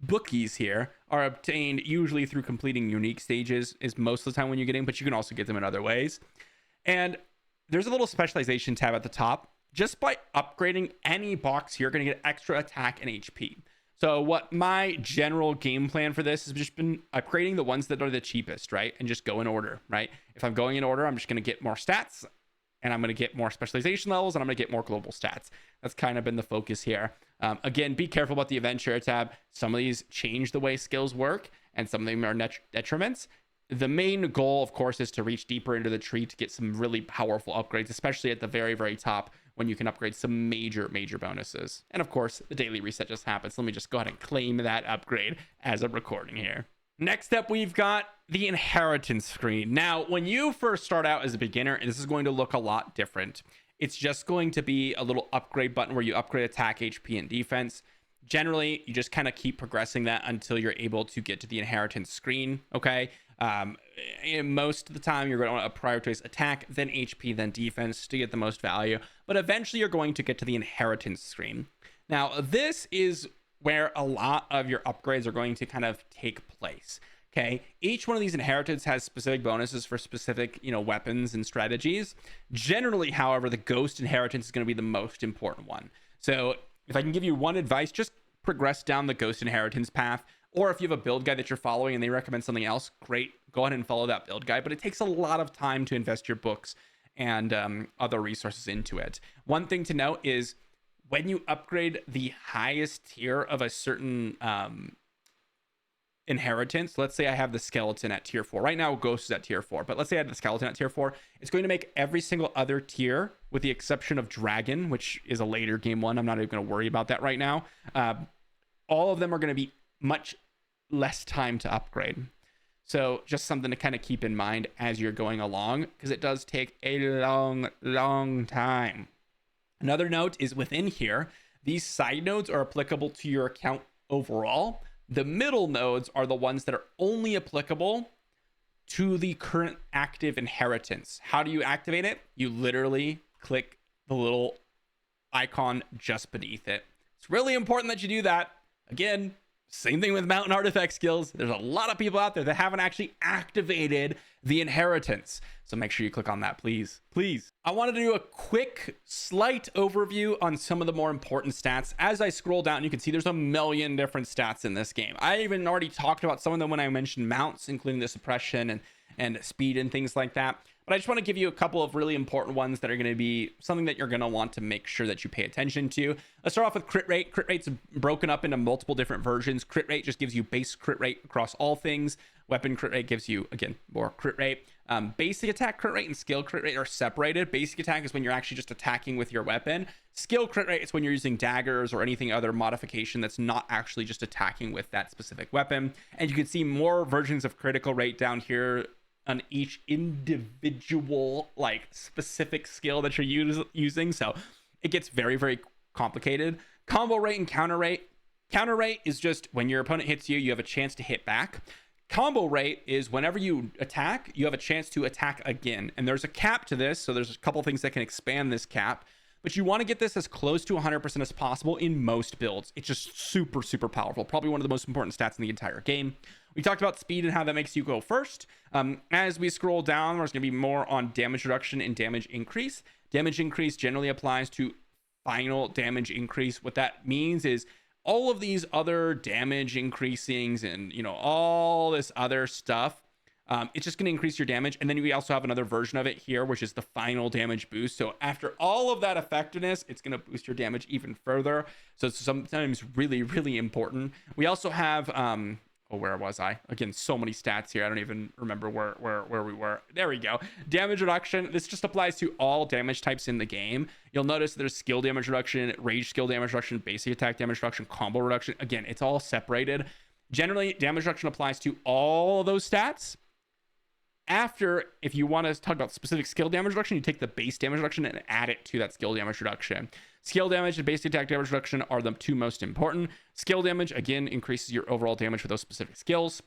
bookies here are obtained usually through completing unique stages is most of the time when you're getting, but you can also get them in other ways. And there's a little specialization tab at the top. Just by upgrading any box, you're going to get extra attack and HP. So what my general game plan for this has just been upgrading the ones that are the cheapest, right? And just go in order, right? If I'm going in order, I'm just going to get more stats, and I'm going to get more specialization levels, and I'm going to get more global stats. That's kind of been the focus here. Again, be careful about the event share tab. Some of these change the way skills work, and some of them are detriments. The main goal, of course, is to reach deeper into the tree to get some really powerful upgrades, especially at the very, very top when you can upgrade some major bonuses. And of course, the daily reset just happened. So let me just go ahead and claim that upgrade as I'm recording here. Next up, we've got the inheritance screen. Now, when you first start out as a beginner, this is going to look a lot different. It's just going to be a little upgrade button where you upgrade attack, HP, and defense. Generally, you just kind of keep progressing that until you're able to get to the inheritance screen, okay? And most of the time, you're going to prioritize attack, then HP, then defense to get the most value. But eventually, you're going to get to the inheritance screen. Now, this is where a lot of your upgrades are going to kind of take place, okay? Each one of these inheritance has specific bonuses for specific, weapons and strategies. Generally, however, the ghost inheritance is going to be the most important one. So if I can give you one advice, just progress down the ghost inheritance path. Or if you have a build guide that you're following and they recommend something else, great, go ahead and follow that build guide. But it takes a lot of time to invest your books and other resources into it. One thing to note is when you upgrade the highest tier of a certain inheritance, let's say I have the skeleton at tier 4. Right now, ghost is at tier 4. But let's say I had the skeleton at tier 4. It's going to make every single other tier, with the exception of dragon, which is a later game one. I'm not even going to worry about that right now. All of them are going to be much less time to upgrade. So just something to kind of keep in mind as you're going along, because it does take a long time. Another note is within here, these side nodes are applicable to your account overall. The middle nodes are the ones that are only applicable to the current active inheritance. How do you activate it? You literally click the little icon just beneath it. It's really important that you do that. Again, same thing with mountain artifact skills. There's a lot of people out there that haven't actually activated the inheritance. So make sure you click on that, please. I wanted to do a quick, slight overview on some of the more important stats. As I scroll down, you can see there's a million different stats in this game. I even already talked about some of them when I mentioned mounts, including the suppression and speed and things like that. But I just want to give you a couple of really important ones that are going to be something that you're going to want to make sure that you pay attention to. Let's start off with crit rate. Crit rate's broken up into multiple different versions. Crit rate just gives you base crit rate across all things. Weapon crit rate gives you, again, more crit rate. Basic attack crit rate and skill crit rate are separated. Basic attack is when you're actually just attacking with your weapon. Skill crit rate is when you're using daggers or anything other modification that's not actually just attacking with that specific weapon. And you can see more versions of critical rate down here on each individual specific skill that you're using. So it gets very complicated. Combo rate and counter rate. Counter rate is just when your opponent hits you, you have a chance to hit back. Combo rate is whenever you attack, you have a chance to attack again. And there's a cap to this, so there's a couple things that can expand this cap. But you want to get this as close to 100% as possible in most builds. It's just super powerful. Probably one of the most important stats in the entire game. We talked about speed and how that makes you go first. As we scroll down, there's going to be more on damage reduction and damage increase. Damage increase generally applies to final damage increase. What that means is all of these other damage increasings and all this other stuff, it's just going to increase your damage. And then we also have another version of it here, which is the final damage boost. So after all of that effectiveness, it's going to boost your damage even further. So it's sometimes really important. We also have where was I? Again, so many stats here. I don't even remember where we were. There we go. Damage reduction. This just applies to all damage types in the game. You'll notice there's skill damage reduction, rage skill damage reduction, basic attack damage reduction, combo reduction. Again, it's all separated. Generally, damage reduction applies to all of those stats. After, if you want to talk about specific skill damage reduction, you take the base damage reduction and add it to that skill damage reduction. Skill damage and basic attack damage reduction are the two most important. Skill damage, again, increases your overall damage for those specific skills.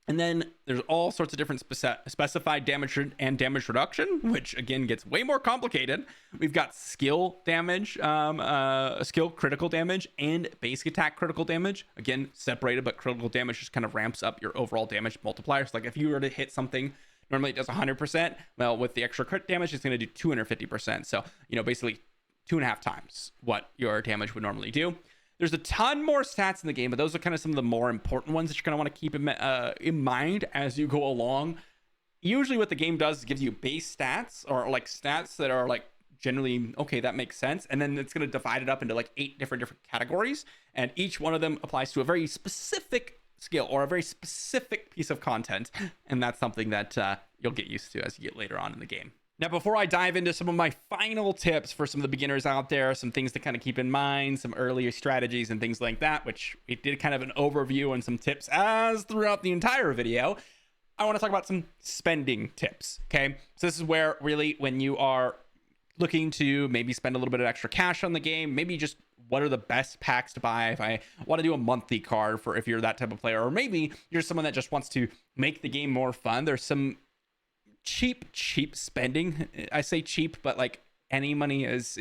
And then there's all sorts of different specified damage and damage reduction, which again gets way more complicated. We've got skill damage, skill critical damage, and basic attack critical damage. Again, separated, but critical damage just kind of ramps up your overall damage multipliers. Like if you were to hit something normally it does 100%. Well, with the extra crit damage, it's going to do 250%. So, basically 2.5 times what your damage would normally do. There's a ton more stats in the game, but those are kind of some of the more important ones that you're going to want to keep in mind as you go along. Usually what the game does is gives you base stats, or like stats that are like generally, okay, that makes sense. And then it's going to divide it up into like 8 different categories. And each one of them applies to a very specific skill or a very specific piece of content. And that's something that you'll get used to as you get later on in the game. Now, before I dive into some of my final tips for some of the beginners out there, some things to kind of keep in mind, some earlier strategies and things like that, which we did kind of an overview and some tips as throughout the entire video, I want to talk about some spending tips, okay? So this is where really when you are looking to maybe spend a little bit of extra cash on the game, maybe just what are the best packs to buy if I want to do a monthly card for if you're that type of player, or maybe you're someone that just wants to make the game more fun. There's some cheap spending. I say cheap, but like any money is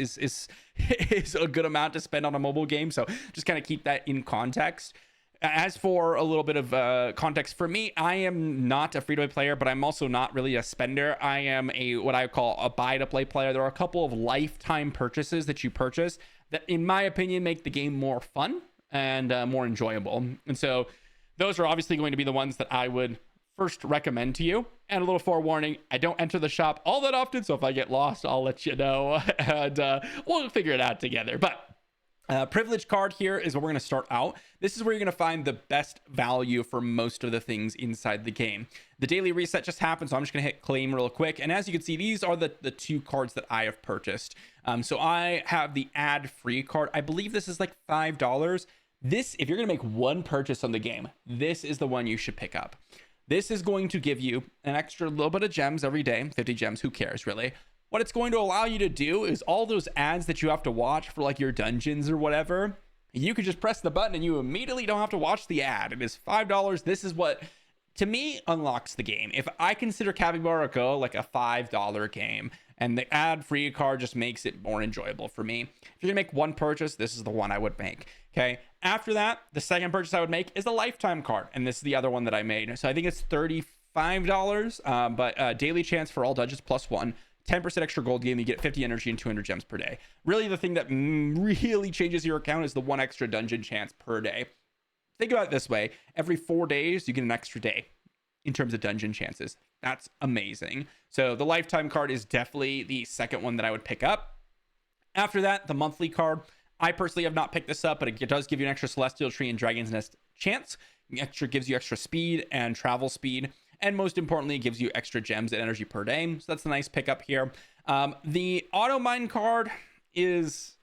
a good amount to spend on a mobile game. So just kind of keep that in context. As for a little bit of context for me, I am not a free-to-play player, but I'm also not really a spender. I am what I call a buy-to-play player. There are a couple of lifetime purchases that you purchase that, in my opinion, make the game more fun and more enjoyable. And so those are obviously going to be the ones that I would first recommend to you. And a little forewarning, I don't enter the shop all that often, so if I get lost, I'll let you know, and we'll figure it out together. But privilege card here is where we're going to start out. This is where you're going to find the best value for most of the things inside the game. The daily reset just happened, so I'm just going to hit claim real quick. And as you can see, these are the 2 cards that I have purchased. So I have the ad-free card. I believe this is like $5. This, if you're going to make one purchase on the game, this is the one you should pick up. This is going to give you an extra little bit of gems every day, 50 gems, who cares really? What it's going to allow you to do is all those ads that you have to watch for like your dungeons or whatever, you can just press the button and you immediately don't have to watch the ad. It is $5. This is what, to me, unlocks the game. If I consider Capybara Go like a $5 game, and the ad-free card just makes it more enjoyable for me. If you're gonna make one purchase, this is the one I would make, okay? After that, the second purchase I would make is a lifetime card, and this is the other one that I made. So I think it's $35, but daily chance for all dungeons +1, 10% extra gold game, you get 50 energy and 200 gems per day. Really, the thing that really changes your account is the 1 extra dungeon chance per day. Think about it this way, every 4 days, you get an extra day in terms of dungeon chances. That's amazing. So the lifetime card is definitely the second one that I would pick up. After that, the monthly card. I personally have not picked this up, but it does give you an extra Celestial Tree and Dragon's Nest chance. It gives you extra speed and travel speed. And most importantly, it gives you extra gems and energy per day. So that's a nice pickup here. The auto mine card is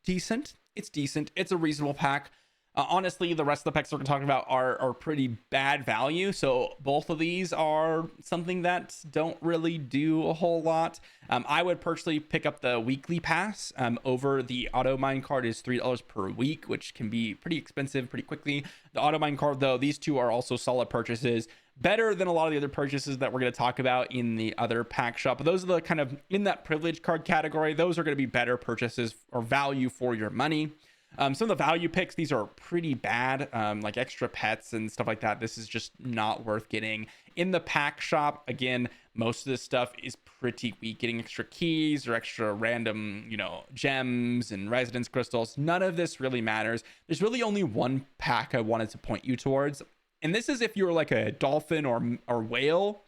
decent. It's decent. It's a reasonable pack. Honestly, the rest of the packs we're talking about are pretty bad value. So both of these are something that don't really do a whole lot. I would personally pick up the weekly pass over the auto mine card is $3 per week, which can be pretty expensive pretty quickly. The auto mine card, though, these two are also solid purchases. Better than a lot of the other purchases that we're going to talk about in the other pack shop. But those are the kind of in that privilege card category. Those are going to be better purchases or value for your money. Some of the value picks, these are pretty bad, like extra pets and stuff like that. This is just not worth getting. In the pack shop, again, most of this stuff is pretty weak. Getting extra keys or extra random, gems and residence crystals. None of this really matters. There's really only one pack I wanted to point you towards. And this is if you're like a dolphin or whale.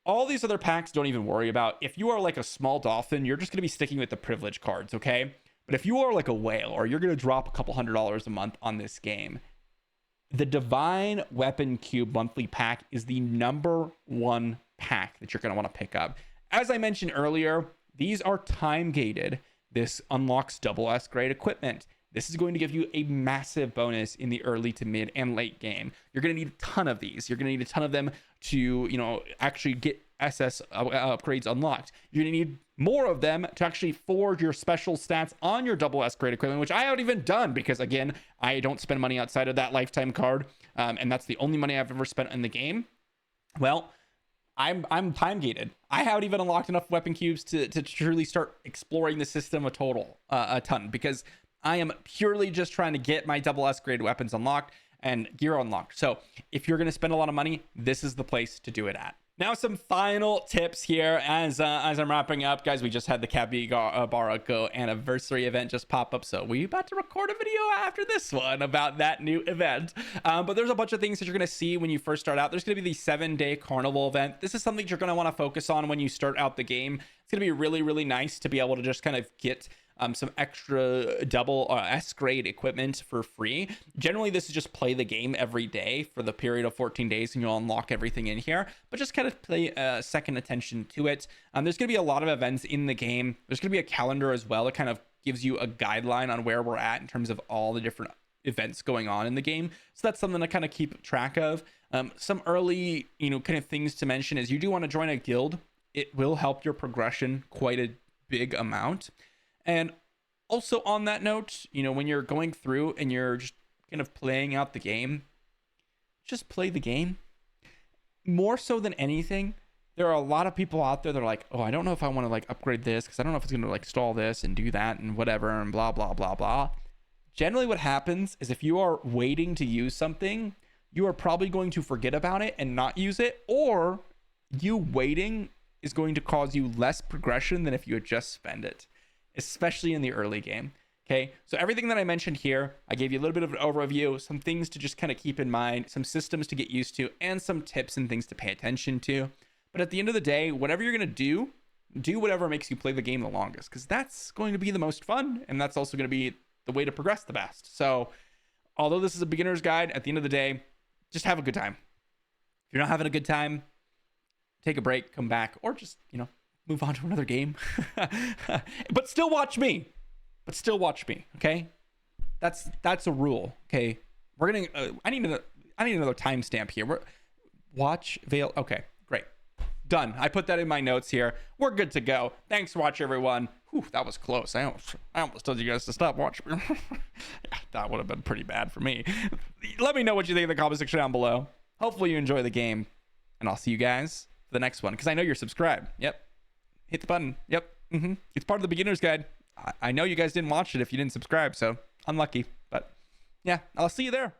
All these other packs don't even worry about. If you are like a small dolphin, you're just going to be sticking with the privilege cards, okay? But if you are like a whale, or you're going to drop a couple $100s a month on this game, the Divine Weapon Cube monthly pack is the #1 pack that you're going to want to pick up. As I mentioned earlier, these are time gated. This unlocks SS grade equipment. This is going to give you a massive bonus in the early to mid and late game. You're going to need a ton of these. You're going to need a ton of them to, actually get SS upgrades unlocked. You're going to need more of them to actually forge your special stats on your SS grade equipment, which I haven't even done because, again, I don't spend money outside of that lifetime card, and that's the only money I've ever spent in the game. Well, I'm time gated. I haven't even unlocked enough weapon cubes to truly start exploring the system a ton, because I am purely just trying to get my SS grade weapons unlocked and gear unlocked. So if you're going to spend a lot of money, this is the place to do it at. Now, some final tips here as I'm wrapping up, guys. We just had the Capybara Go anniversary event just pop up, so we about to record a video after this one about that new event. But there's a bunch of things that you're gonna see when you first start out. There's gonna be the 7-day carnival event. This is something you're gonna want to focus on when you start out the game. It's gonna be really, really nice to be able to just kind of get some extra double S-grade equipment for free. Generally, this is just play the game every day for the period of 14 days and you'll unlock everything in here, but just kind of pay second attention to it. There's going to be a lot of events in the game. There's going to be a calendar as well. It kind of gives you a guideline on where we're at in terms of all the different events going on in the game. So that's something to kind of keep track of. Some early, kind of things to mention is you do want to join a guild. It will help your progression quite a big amount. And also on that note, when you're going through and you're just kind of playing out the game, just play the game. More so than anything, there are a lot of people out there that are like, oh, I don't know if I want to like upgrade this because I don't know if it's going to like stall this and do that and whatever and blah, blah, blah, blah. Generally what happens is if you are waiting to use something, you are probably going to forget about it and not use it, or you waiting is going to cause you less progression than if you had just spent it, especially in the early game. Okay, so everything that I mentioned here, I gave you a little bit of an overview, some things to just kind of keep in mind, some systems to get used to, and some tips and things to pay attention to. But at the end of the day, whatever you're going to do whatever makes you play the game the longest, because that's going to be the most fun, and that's also going to be the way to progress the best. So although this is a beginner's guide, at the end of the day, just have a good time. If you're not having a good time, take a break, come back, or just, move on to another game. But still watch me. Okay? That's a rule. Okay? We're gonna I need another timestamp here. Watch Veil. Okay, great. Done. I put that in my notes here. We're good to go. Thanks for watching, everyone. Whew, that was close. I almost told you guys to stop watching. That would have been pretty bad for me. Let me know what you think in the comment section down below. Hopefully you enjoy the game, and I'll see you guys for the next one, because I know you're subscribed. Yep. Hit the button. Yep. It's part of the beginner's guide. I know you guys didn't watch it if you didn't subscribe, so unlucky. But yeah, I'll see you there.